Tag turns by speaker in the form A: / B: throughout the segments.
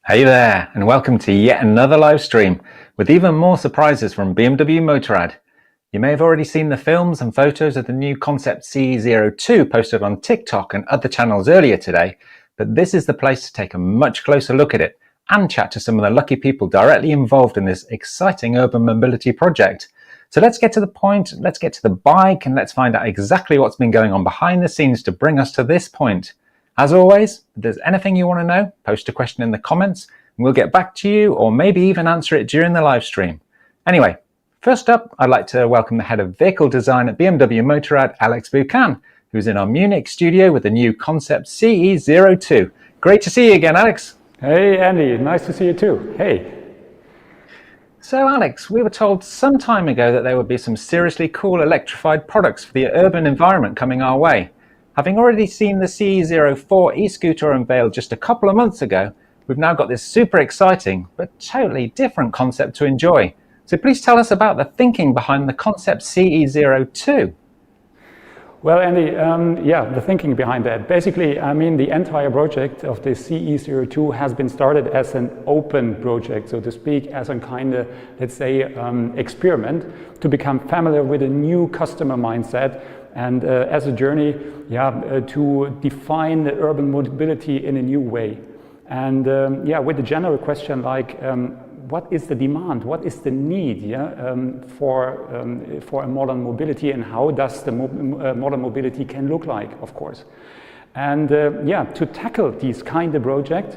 A: Hey there, and welcome to yet another live stream with even more surprises from BMW Motorrad. You may have already seen the films and photos of the new Concept CE02 posted on TikTok and other channels earlier today, but this is the place to take a much closer look at it and chat to some of the lucky people directly involved in this exciting urban mobility project. So let's get to the point, let's get to the bike, and let's find out exactly what's been going on behind the scenes to bring us to this point. As always, if there's anything you want to know, post a question in the comments and we'll get back to you, or maybe even answer it during the live stream. Anyway, first up, I'd like to welcome the head of vehicle design at BMW Motorrad, Alex Buchan, who's in our Munich studio with the new Concept CE02. Great to see you again, Alex.
B: Hey, Andy, nice to see you too. Hey.
A: So Alex, we were told some time ago that there would be some seriously cool electrified products for the urban environment coming our way. Having already seen the CE04 e-scooter unveiled just a couple of months ago, we've now got this super exciting but totally different concept to enjoy. So please tell us about the thinking behind the Concept CE02.
B: Well, Andy, the thinking behind that. Basically, the entire project of the CE02 has been started as an open project, so to speak, as a kind of, let's say, experiment to become familiar with a new customer mindset and as a journey to define the urban mobility in a new way. And with the general question like, what is the demand, what is the need for a modern mobility, and how does the modern mobility can look like, of course. And to tackle these kind of projects,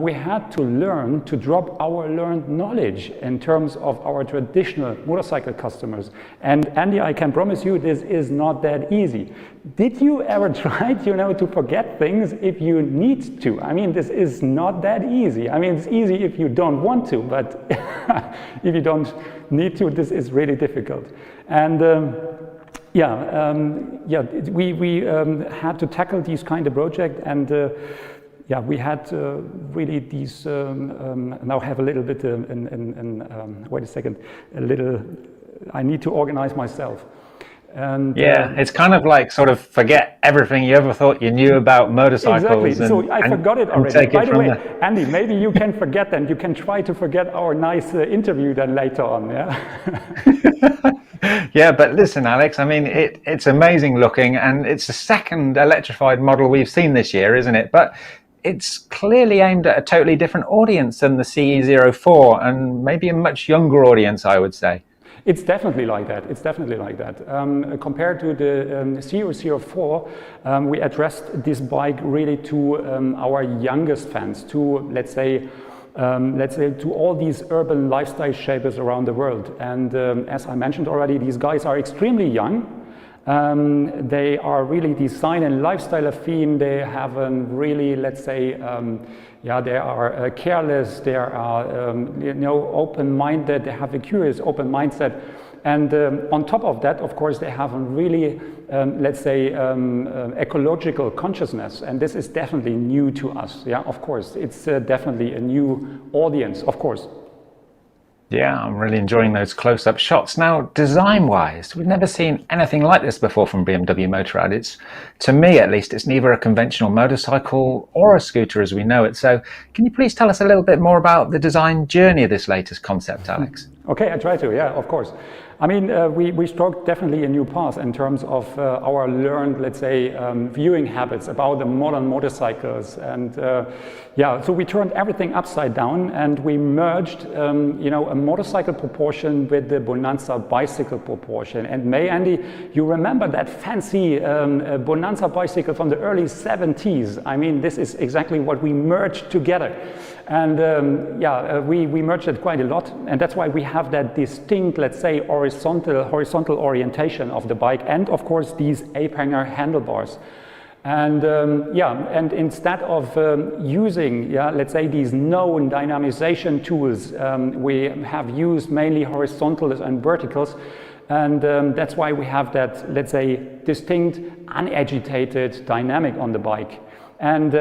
B: we had to learn to drop our learned knowledge in terms of our traditional motorcycle customers. And Andy, I can promise you this is not that easy. Did you ever try to forget things if you need to? This is not that easy. It's easy if you don't want to, but if you don't need to, this is really difficult. And we had to tackle these kind of projects, and we had really these, now have a little bit, wait a second, I need to organize myself. And
A: it's kind of like sort of forget everything you ever thought you knew about motorcycles.
B: Exactly, so I forgot it already. By the way, Andy, maybe you can forget them. You can try to forget our nice interview then later on, yeah?
A: Yeah, but listen, Alex, it's amazing looking, and it's the second electrified model we've seen this year, isn't it? But it's clearly aimed at a totally different audience than the CE04, and maybe a much younger audience, I would say.
B: It's definitely like that. It's definitely like that. Compared to the CE04, we addressed this bike really to our youngest fans, to let's say to all these urban lifestyle shapers around the world. And as I mentioned already, these guys are extremely young. They are really design and lifestyle affine. They have a really, let's say, they are careless. They are, open-minded. They have a curious, open mindset. And on top of that, of course, they have a really, ecological consciousness. And this is definitely new to us. Yeah, of course, it's definitely a new audience, of course.
A: Yeah, I'm really enjoying those close-up shots. Now, design-wise, we've never seen anything like this before from BMW Motorrad. It's, to me at least, it's neither a conventional motorcycle or a scooter as we know it. So can you please tell us a little bit more about the design journey of this latest concept, Alex?
B: Okay, I try to, yeah, of course. We struck definitely a new path in terms of our learned, let's say, viewing habits about the modern motorcycles. And so we turned everything upside down, and we merged, a motorcycle proportion with the Bonanza bicycle proportion. And Andy, you remember that fancy Bonanza bicycle from the early 70s? This is exactly what we merged together. And we merged it quite a lot, and that's why we have that distinct, let's say, horizontal orientation of the bike, and of course these ape hanger handlebars. And and instead of using, let's say, these known dynamization tools, we have used mainly horizontals and verticals. And that's why we have that, let's say, distinct, unagitated dynamic on the bike. And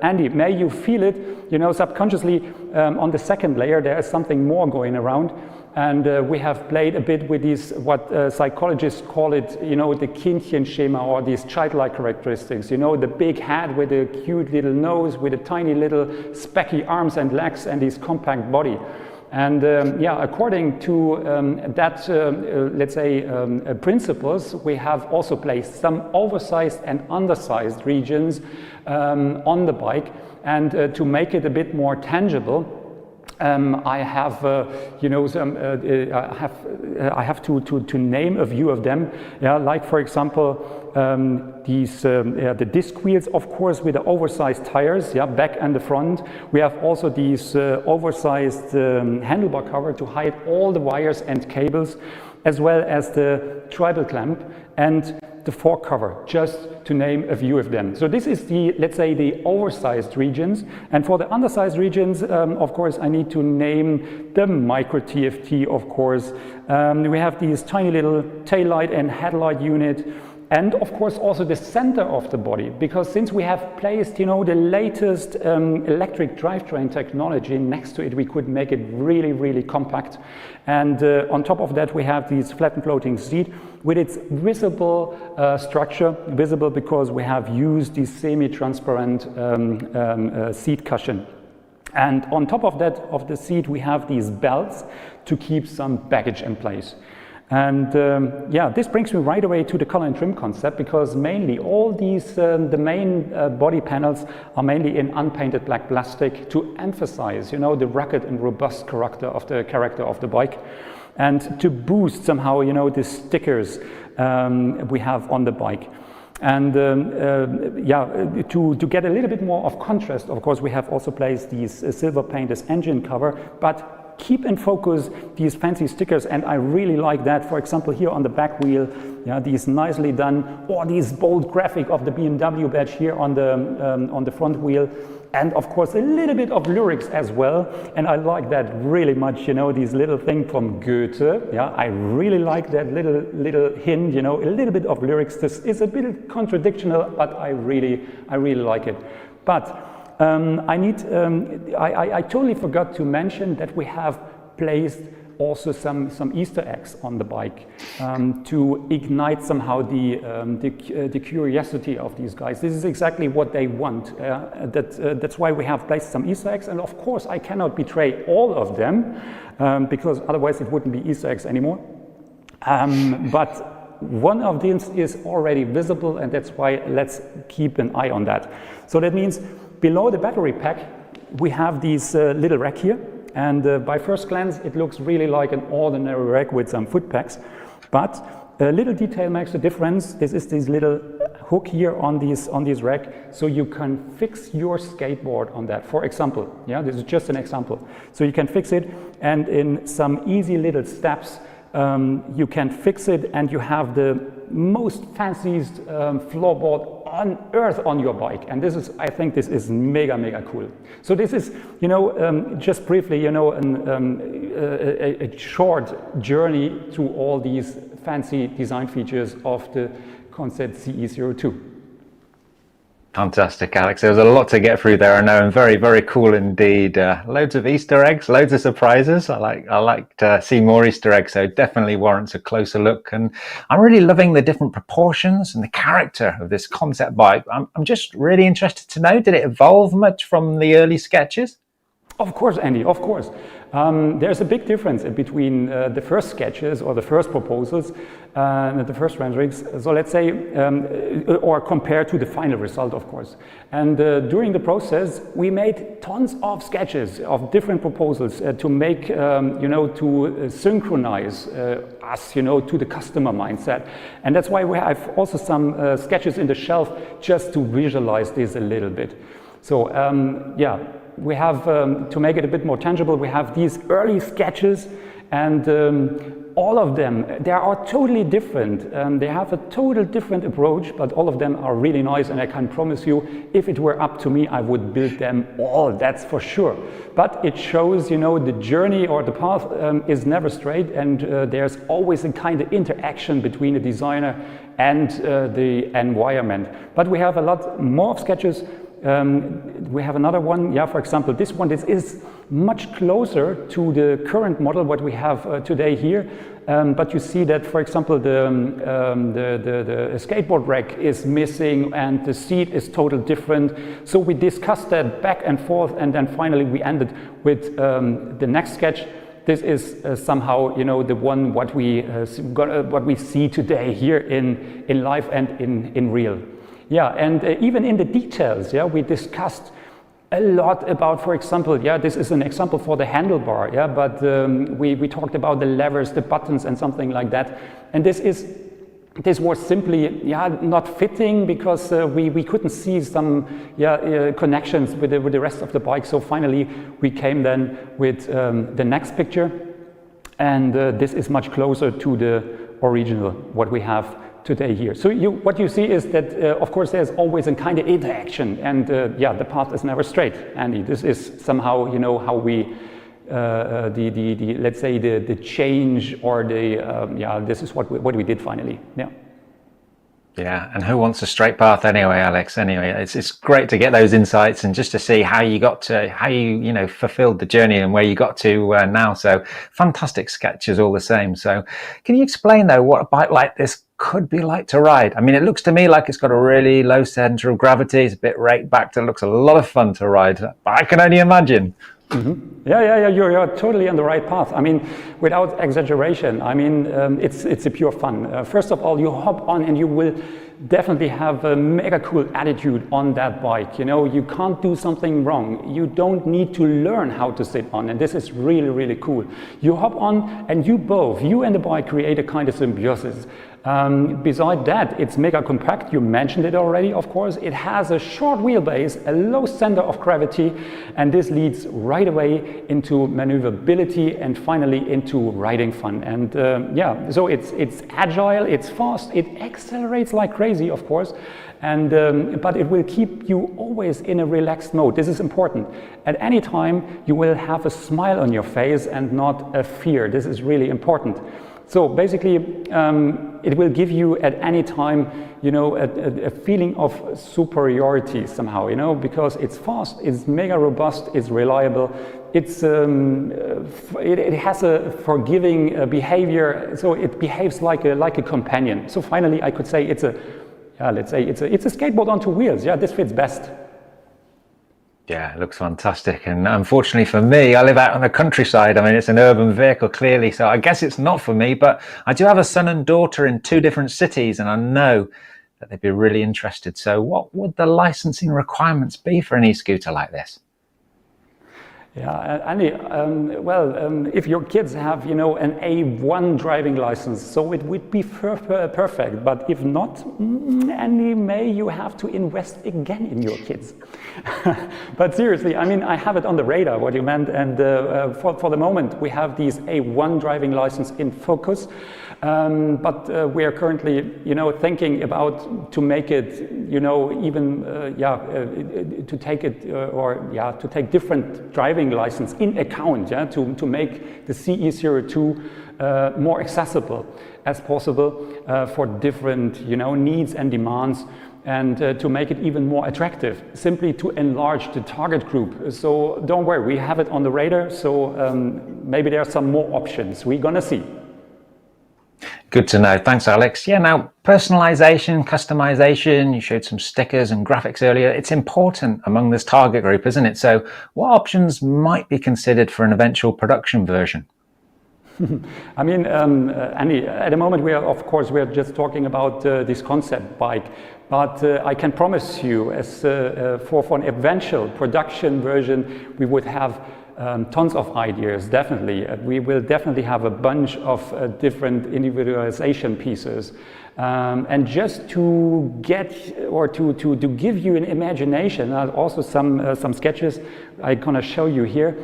B: Andy, may you feel it, subconsciously on the second layer, there is something more going around. And we have played a bit with these, what psychologists call it, you know, the Kindchen schema, or these childlike characteristics. You know, the big head with a cute little nose, with a tiny little specky arms and legs, and this compact body. And yeah, according to that, let's say, principles, we have also placed some oversized and undersized regions on the bike. And to make it a bit more tangible, I have, you know, I have to name a few of them. Yeah, like for example, these the disc wheels, of course, with the oversized tires, yeah, back and the front. We have also these oversized handlebar cover to hide all the wires and cables, as well as the tribal clamp and the fork cover, just to name a few of them. So this is the, let's say, the oversized regions. And for the undersized regions, of course, I need to name the micro TFT, of course. We have these tiny little taillight and headlight unit. And of course also the center of the body, because since we have placed, you know, the latest electric drivetrain technology next to it, we could make it really, really compact. And on top of that, we have this flat and floating seat with its visible structure, visible because we have used this semi-transparent seat cushion. And on top of that, of the seat, we have these belts to keep some baggage in place. And yeah, this brings me right away to the color and trim concept, because mainly all these, the main body panels are mainly in unpainted black plastic to emphasize, you know, the rugged and robust character of the bike, and to boost somehow, you know, the stickers we have on the bike. And yeah, to get a little bit more of contrast, of course, we have also placed these silver paint as engine cover, but keep in focus these fancy stickers, and I really like that. For example, here on the back wheel, yeah, these nicely done, or these bold graphic of the BMW badge here on the front wheel, and of course a little bit of lyrics as well. And I like that really much, you know, this little thing from Goethe. Yeah, I really like that little hint, you know, a little bit of lyrics. This is a bit contradictional, but I really like it. But I totally forgot to mention that we have placed also some Easter eggs on the bike to ignite somehow the curiosity of these guys. This is exactly what they want. That's why we have placed some Easter eggs, and of course I cannot betray all of them because otherwise it wouldn't be Easter eggs anymore. But one of these is already visible, and that's why let's keep an eye on that. So that means below the battery pack, we have this little rack here, and by first glance, it looks really like an ordinary rack with some foot packs, but a little detail makes a difference. This is this little hook here on this rack, so you can fix your skateboard on that. For example, yeah, this is just an example. So you can fix it, and in some easy little steps, you can fix it, and you have the most fanciest floorboard on earth on your bike. And this is, I think this is mega cool. So this is, you know, just briefly, you know, a short journey through all these fancy design features of the Concept CE02.
A: Fantastic, Alex. There was a lot to get through there, I know, and very cool indeed. Loads of Easter eggs, loads of surprises. I like to see more Easter eggs, so definitely warrants a closer look. And I'm really loving the different proportions and the character of this concept bike. I'm just really interested to know, did it evolve much from the early sketches?
B: Of course, Andy, of course. There's a big difference between the first sketches or the first proposals, the first renderings, so let's say, or compared to the final result, of course. And during the process, we made tons of sketches of different proposals to make, you know, to synchronize us, you know, to the customer mindset. And that's why we have also some sketches in the shelf just to visualize this a little bit. So, yeah. We have, to make it a bit more tangible, we have these early sketches, and all of them, they are totally different. They have a total different approach, but all of them are really nice, and I can promise you, if it were up to me, I would build them all, that's for sure. But it shows, you know, the journey or the path is never straight, and there's always a kind of interaction between the designer and the environment. But we have a lot more sketches We have another one, yeah, for example, this one, this is much closer to the current model, what we have today here. But you see that, for example, the skateboard rack is missing and the seat is totally different. So we discussed that back and forth, and then finally we ended with the next sketch. This is somehow, you know, the one what we see today here in life and in real. Yeah, and even in the details, yeah, we discussed a lot about, for example, yeah, this is an example for the handlebar, yeah, but we talked about the levers, the buttons, and something like that. And this was simply, yeah, not fitting because we couldn't see some, yeah, connections with the rest of the bike. So finally, we came then with the next picture, and this is much closer to the original what we have today here. So what you see is that, of course, there's always a kind of interaction, and yeah, the path is never straight. Andy, this is somehow, you know, how we let's say the change, or the yeah, this is what we did finally. Yeah.
A: Yeah, and who wants a straight path anyway, Alex? Anyway, it's great to get those insights and just to see how you got to, how you know, fulfilled the journey and where you got to now. So fantastic sketches all the same. So can you explain though what a bike like this could be like to ride? I mean, it looks to me like it's got a really low center of gravity. It's a bit raked back. It looks a lot of fun to ride, but I can only imagine.
B: Mm-hmm. Yeah, you're totally on the right path. I mean, without exaggeration, I mean, it's a pure fun. First of all, you hop on and you will definitely have a mega cool attitude on that bike. You know, you can't do something wrong. You don't need to learn how to sit on, and this is really, really cool. You hop on and you and the bike create a kind of symbiosis. Beside that, it's mega compact. You mentioned it already, of course. It has a short wheelbase, a low center of gravity, and this leads right away into maneuverability and finally into riding fun. And yeah, so it's agile, it's fast, it accelerates like crazy, of course, and but it will keep you always in a relaxed mode. This is important. At any time, you will have a smile on your face and not a fear. This is really important. So basically, it will give you at any time, you know, a feeling of superiority somehow, you know, because it's fast, it's mega robust, it's reliable, it's it has a forgiving behavior, so it behaves like a companion. So finally, I could say it's a, let's say it's a skateboard on two wheels. Yeah, this fits best.
A: Yeah, it looks fantastic. And unfortunately for me, I live out on the countryside. I mean, it's an urban vehicle, clearly. So I guess it's not for me. But I do have a son and daughter in 2 different cities, and I know that they'd be really interested. So what would the licensing requirements be for an e-scooter like this?
B: Yeah, Andy, well, if your kids have, you know, an A1 driving license, so it would be perfect. But if not, Andy, may you have to invest again in your kids. But seriously, I mean, I have it on the radar, what you meant. And for the moment, we have these A1 driving license in focus. But we are currently, you know, thinking about to make it, you know, even, to take it, to take different driving license in account, yeah, to make the CE02 more accessible as possible for different, you know, needs and demands, and to make it even more attractive, simply to enlarge the target group. So don't worry, we have it on the radar, so maybe there are some more options. We're gonna see.
A: Good to know. Thanks, Alex. Yeah, now personalization, customization, you showed some stickers and graphics earlier. It's important among this target group, isn't it? So what options might be considered for an eventual production version?
B: I mean, Andy, at the moment we are just talking about this concept bike, but I can promise you, as for an eventual production version, we would have tons of ideas, definitely. We will definitely have a bunch of different individualization pieces. And just to get, or to give you an imagination, also some sketches I'm gonna show you here,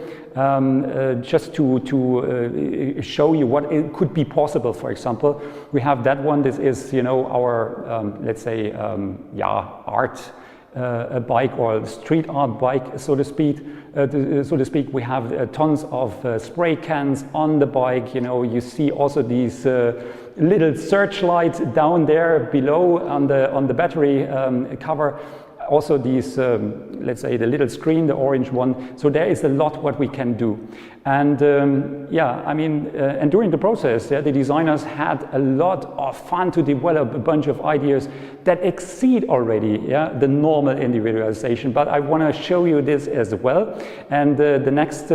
B: just to show you what it could be possible. For example, we have that one. This is, you know, our, let's say, art a bike, or street art bike, so to speak. We have tons of spray cans on the bike. You know, you see also these little searchlights down there below on the battery cover. also these, let's say the little screen, the orange one. So there is a lot what we can do. And yeah, I mean, and during the process, the designers had a lot of fun to develop a bunch of ideas that exceed already the normal individualization. But I want to show you this as well. And the next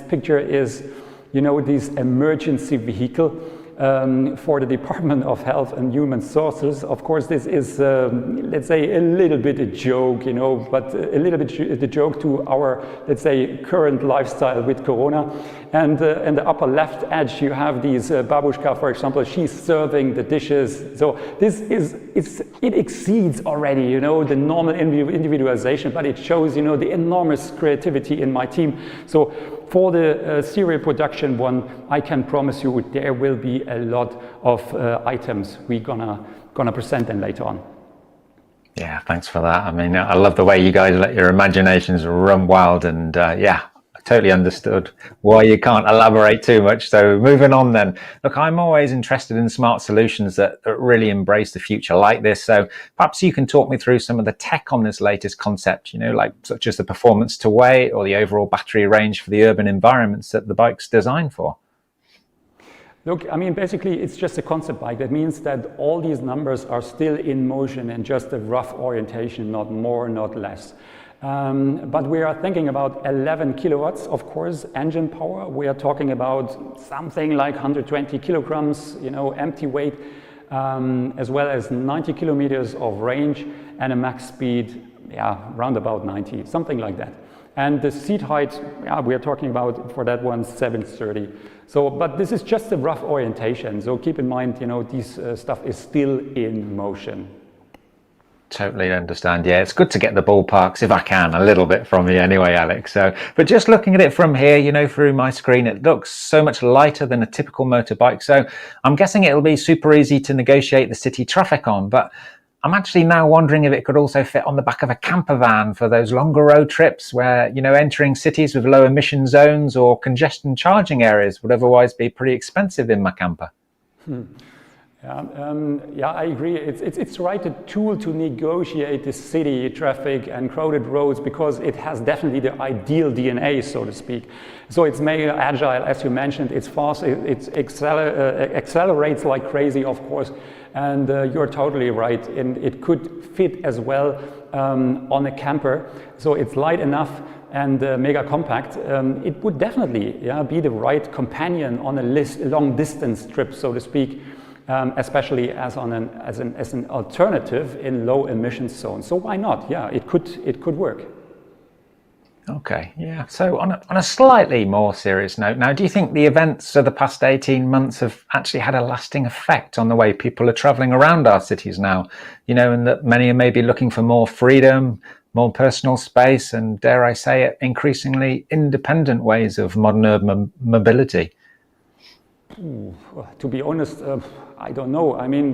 B: picture is, this emergency vehicle. For the Department of Health and Human Sources. Of course, this is, let's say, a little bit a joke, but a little bit the joke to our, let's say, current lifestyle with Corona. And in the upper left edge, you have these babushka, for example, she's serving the dishes. So this it exceeds already, the normal individualization, but it shows, the enormous creativity in my team. So for the serial production one, I can promise you there will be a lot of items we're gonna present them later on.
A: Yeah, thanks for that. I mean, I love the way you guys let your imaginations run wild, and yeah, I totally understood why you can't elaborate too much. So moving on then. Look, I'm always interested in smart solutions that really embrace the future like this. So perhaps you can talk me through some of the tech on this latest concept, like such as the performance to weight or the overall battery range for the urban environments that the bike's designed for.
B: Look, I mean, basically, it's just a concept bike. That means that all these numbers are still in motion and just a rough orientation, not more, not less. But we are thinking about 11 kilowatts, of course, engine power. We are talking about something like 120 kilograms, empty weight, as well as 90 kilometers of range and a max speed, round about 90, something like that. And the seat height, we are talking about for that one 730. So, but this is just a rough orientation. So keep in mind, this stuff is still in motion.
A: Totally understand. Yeah, it's good to get the ballparks, if I can, a little bit from you anyway, Alex. So, but just looking at it from here, through my screen, it looks so much lighter than a typical motorbike. So I'm guessing it'll be super easy to negotiate the city traffic on. But I'm actually now wondering if it could also fit on the back of a camper van for those longer road trips where, entering cities with low emission zones or congestion charging areas would otherwise be pretty expensive in my camper.
B: Yeah, I agree. It's the right tool to negotiate the city traffic and crowded roads because it has definitely the ideal DNA, so to speak. So it's mega agile, as you mentioned. It's fast. It accelerates like crazy, of course. And you're totally right. And it could fit as well on a camper. So it's light enough and mega compact. It would definitely be the right companion on a long distance trip, so to speak. Especially as an alternative in low emissions zones. So why not? Yeah, it could work.
A: Okay, yeah. So on a slightly more serious note, now, do you think the events of the past 18 months have actually had a lasting effect on the way people are traveling around our cities now? And that many are maybe looking for more freedom, more personal space, and dare I say it, increasingly independent ways of modern urban mobility?
B: To be honest, I don't know. I mean,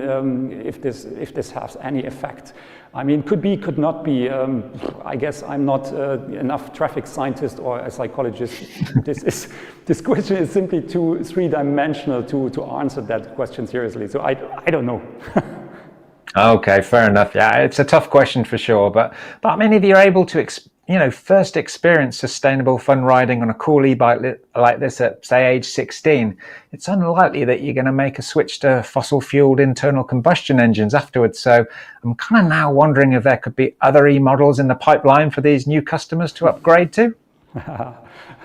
B: if this has any effect, I mean, could be, could not be. I guess I'm not enough traffic scientist or a psychologist. This question is simply too three-dimensional to answer that question seriously. So I don't know.
A: Okay, fair enough. Yeah, it's a tough question for sure. But I mean, if you're able to first experience sustainable fun riding on a cool e-bike like this at, say, age 16, it's unlikely that you're going to make a switch to fossil-fueled internal combustion engines afterwards. So I'm kind of now wondering if there could be other e-models in the pipeline for these new customers to upgrade to.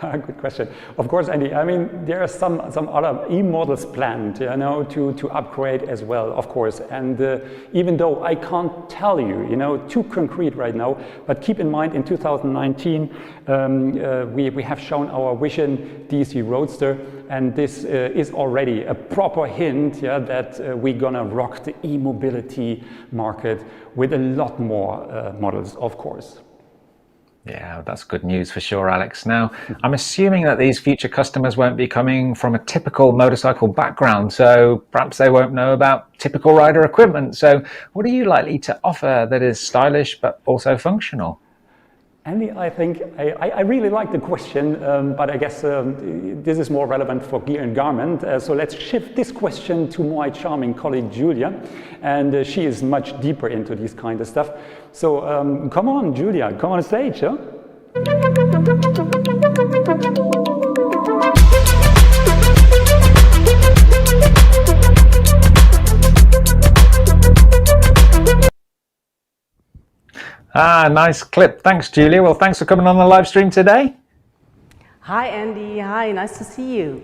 B: Good question. Of course, Andy. I mean, there are some other e-models planned, to upgrade as well, of course. And even though I can't tell you, too concrete right now, but keep in mind in 2019 we have shown our Vision DC Roadster, and this is already a proper hint, that we're gonna rock the e-mobility market with a lot more models, of course.
A: Yeah, that's good news for sure, Alex. Now, I'm assuming that these future customers won't be coming from a typical motorcycle background, so perhaps they won't know about typical rider equipment. So what are you likely to offer that is stylish but also functional?
B: Andy, I think I really like the question, but I guess this is more relevant for gear and garment. So let's shift this question to my charming colleague Julia, and she is much deeper into this kind of stuff. So come on, Julia, come on stage. Huh?
A: Ah, nice clip. Thanks, Julia. Well, thanks for coming on the live stream today.
C: Hi, Andy. Hi, nice to see you.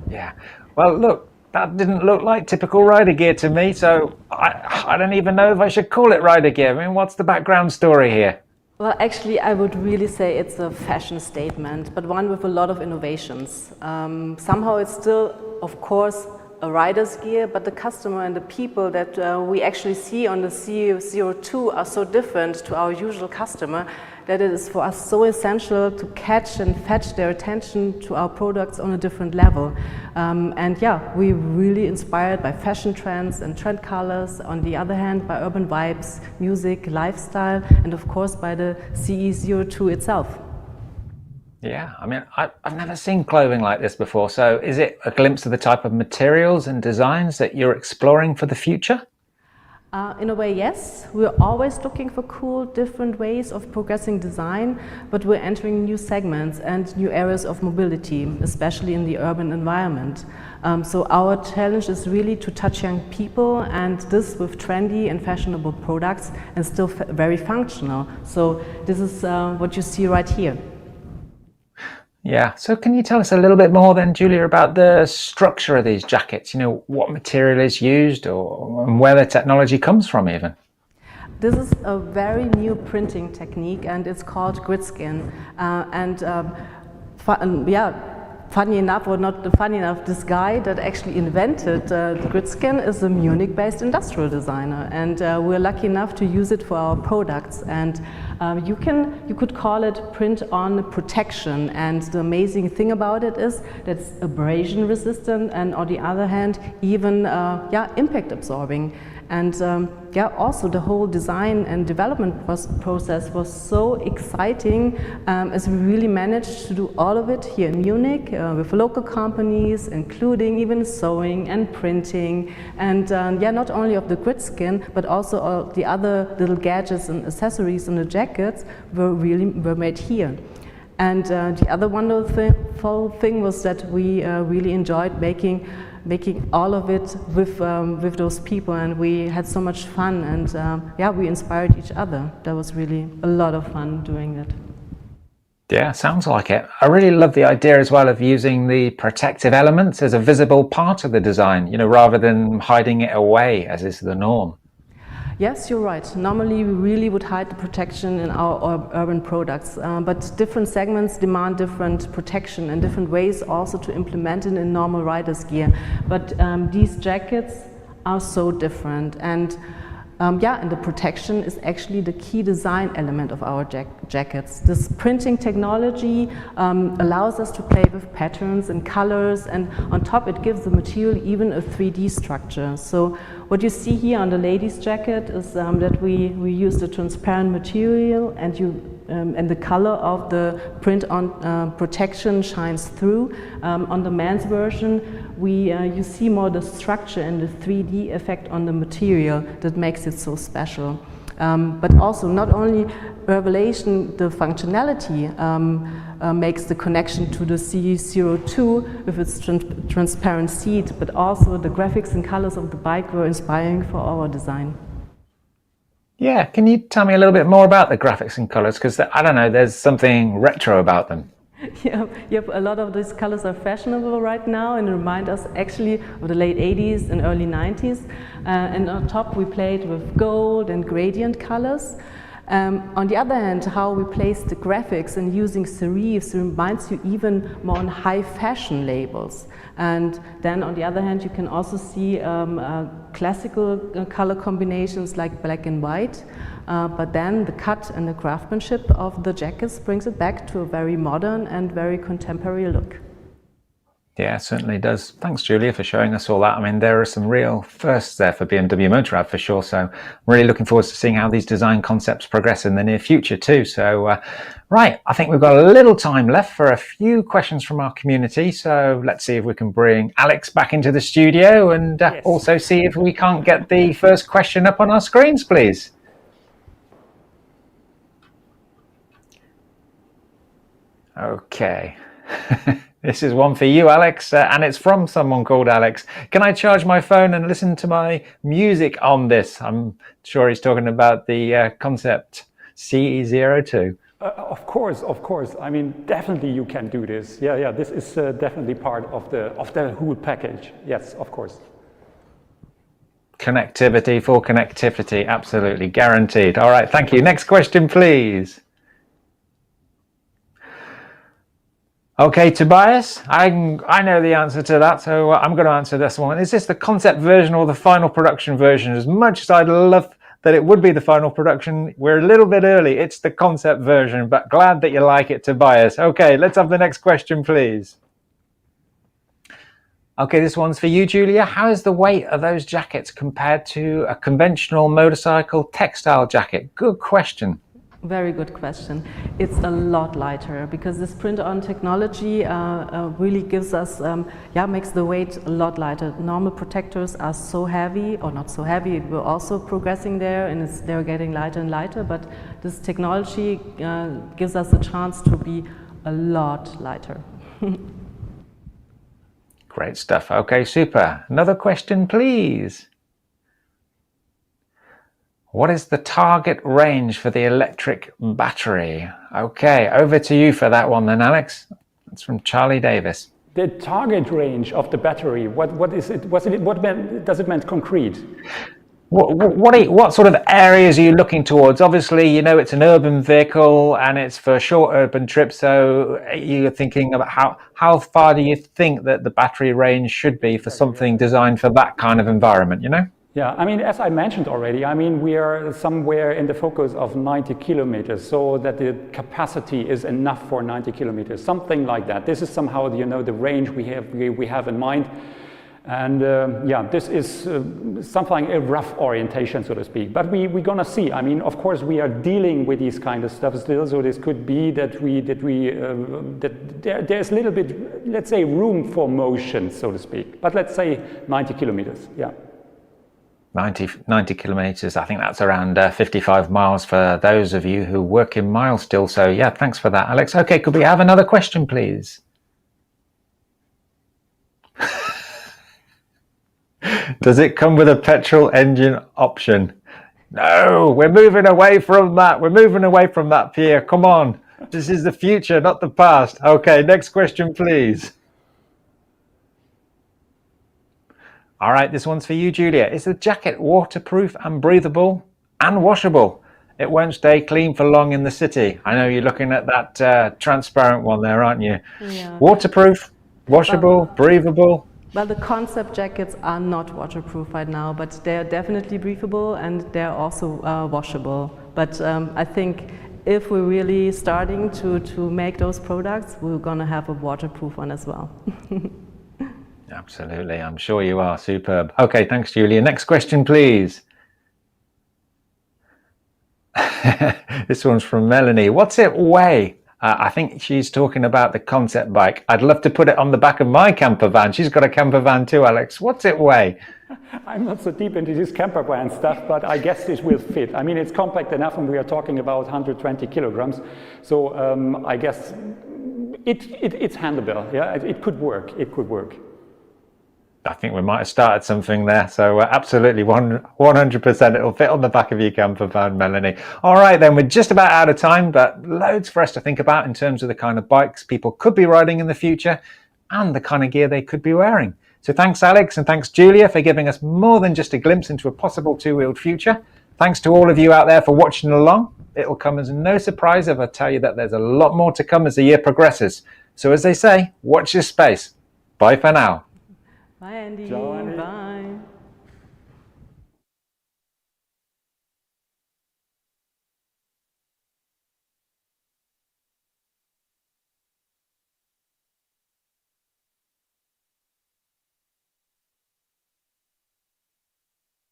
A: Yeah. Well, look, that didn't look like typical rider gear to me, so I don't even know if I should call it rider gear. I mean, what's the background story here?
C: Well, actually, I would really say it's a fashion statement, but one with a lot of innovations. Somehow it's still, of course, a rider's gear, but the customer and the people that we actually see on the CE02 are so different to our usual customer that it is for us so essential to catch and fetch their attention to our products on a different level. And yeah, we're really inspired by fashion trends and trend colors, on the other hand by urban vibes, music, lifestyle, and of course by the CE02 itself.
A: Yeah, I mean, I've never seen clothing like this before, so is it a glimpse of the type of materials and designs that you're exploring for the future?
C: In a way, yes. We're always looking for cool, different ways of progressing design, but we're entering new segments and new areas of mobility, especially in the urban environment. So our challenge is really to touch young people, and this with trendy and fashionable products and still very functional. So this is what you see right here.
A: Yeah, so can you tell us a little bit more then, Julia, about the structure of these jackets? You know, what material is used and where the technology comes from even?
C: This is a very new printing technique and it's called grid skin. Funny enough, or not funny enough, this guy that actually invented the grid skin is a Munich-based industrial designer, and we're lucky enough to use it for our products. And you could call it print-on protection. And the amazing thing about it is that it's abrasion resistant, and on the other hand, even impact absorbing. And also the whole design and development process was so exciting, as we really managed to do all of it here in Munich with local companies, including even sewing and printing, and not only of the grid skin, but also all the other little gadgets and accessories in the jackets were made here. And the other wonderful thing was that we really enjoyed making all of it with those people, and we had so much fun, and we inspired each other. That was really a lot of fun doing it.
A: Yeah, sounds like it. I really love the idea as well of using the protective elements as a visible part of the design, you know, rather than hiding it away as is the norm.
C: Yes, you're right. Normally we really would hide the protection in our urban products, but different segments demand different protection and different ways also to implement it in normal rider's gear. But these jackets are so different, and and the protection is actually the key design element of our jackets. This printing technology allows us to play with patterns and colors, and on top it gives the material even a 3D structure. So what you see here on the ladies' jacket is that we use the transparent material, and the color of the print-on protection shines through. On the men's version, you see more the structure and the 3D effect on the material that makes it so special. But also, not only revelation, the functionality makes the connection to the CE02 with its transparent seat, but also the graphics and colors of the bike were inspiring for our design.
A: Yeah, can you tell me a little bit more about the graphics and colors? Because, I don't know, there's something retro about them.
C: Yep, a lot of these colors are fashionable right now and remind us actually of the late 80s and early 90s. And on top we played with gold and gradient colors. On the other hand, how we place the graphics and using serifs reminds you even more on high fashion labels. And then on the other hand, you can also see classical color combinations like black and white. But then the cut and the craftsmanship of the jackets brings it back to a very modern and very contemporary look.
A: Yeah, it certainly does. Thanks, Julia, for showing us all that. I mean, there are some real firsts there for BMW Motorrad for sure. So I'm really looking forward to seeing how these design concepts progress in the near future too. So, right, I think we've got a little time left for a few questions from our community. So let's see if we can bring Alex back into the studio and also see if we can't get the first question up on our screens, please. Okay. This is one for you, Alex, and it's from someone called Alex. Can I charge my phone and listen to my music on this? I'm sure he's talking about the Concept CE02.
B: Of course. I mean, definitely you can do this. Yeah. This is definitely part of the whole package. Yes, of course.
A: Connectivity for connectivity, absolutely guaranteed. All right, thank you. Next question, please. Okay, Tobias, I know the answer to that, so I'm going to answer this one. Is this the concept version or the final production version? As much as I'd love that it would be the final production, we're a little bit early. It's the concept version, but glad that you like it, Tobias. Okay, let's have the next question, please. Okay, this one's for you, Julia. How is the weight of those jackets compared to a conventional motorcycle textile jacket? Good question.
C: Very good question. It's a lot lighter because this print-on technology really gives us, makes the weight a lot lighter. Normal protectors are so heavy, or not so heavy, we're also progressing there and they're getting lighter and lighter, but this technology gives us a chance to be a lot lighter.
A: Great stuff. Okay, super. Another question, please. What is the target range for the electric battery? Okay, over to you for that one then, Alex. That's from Charlie Davis.
B: The target range of the battery, what is it? What does it mean concrete?
A: What sort of areas are you looking towards? Obviously, you know, it's an urban vehicle and it's for short urban trips. So you're thinking about how far do you think that the battery range should be for something designed for that kind of environment, you know?
B: Yeah, I mean, as I mentioned already, I mean, we are somewhere in the focus of 90 kilometers, so that the capacity is enough for 90 kilometers, something like that. This is somehow, you know, the range we have in mind. And this is something, a rough orientation, so to speak. But we're gonna see. I mean, of course, we are dealing with these kind of stuff still. So this could be that there's a little bit, let's say, room for motion, so to speak. But let's say 90 kilometers. Yeah.
A: 90 kilometers. I think that's around 55 miles for those of you who work in miles still. So yeah, thanks for that, Alex. Okay, could we have another question, please? Does it come with a petrol engine option? No, we're moving away from that. We're moving away from that, Pierre. Come on. This is the future, not the past. Okay, next question, please. All right, this one's for you, Julia. Is the jacket waterproof and breathable and washable? It won't stay clean for long in the city. I know you're looking at that transparent one there, aren't you? Yeah. Waterproof, washable, breathable.
C: Well, the concept jackets are not waterproof right now, but they're definitely breathable and they're also washable. But I think if we're really starting to make those products, we're going to have a waterproof one as well.
A: Absolutely, I'm sure you are. Superb. Okay, thanks, Julia. Next question, please. This one's from Melanie. What's it weigh? I think she's talking about the concept bike. I'd love to put it on the back of my camper van. She's got a camper van too, Alex. What's it weigh?
B: I'm not so deep into this camper van stuff, but I guess this will fit. I mean, it's compact enough, and we are talking about 120 kilograms. So I guess it's handleable. Yeah, it could work. It could work.
A: I think we might have started something there. So absolutely 100% it'll fit on the back of your camper van, Melanie. All right, then we're just about out of time, but loads for us to think about in terms of the kind of bikes people could be riding in the future and the kind of gear they could be wearing. So thanks, Alex, and thanks, Julia, for giving us more than just a glimpse into a possible two-wheeled future. Thanks to all of you out there for watching along. It'll come as no surprise if I tell you that there's a lot more to come as the year progresses. So as they say, watch this space. Bye for now.
C: Bye, Andy.
B: Ciao, Andy.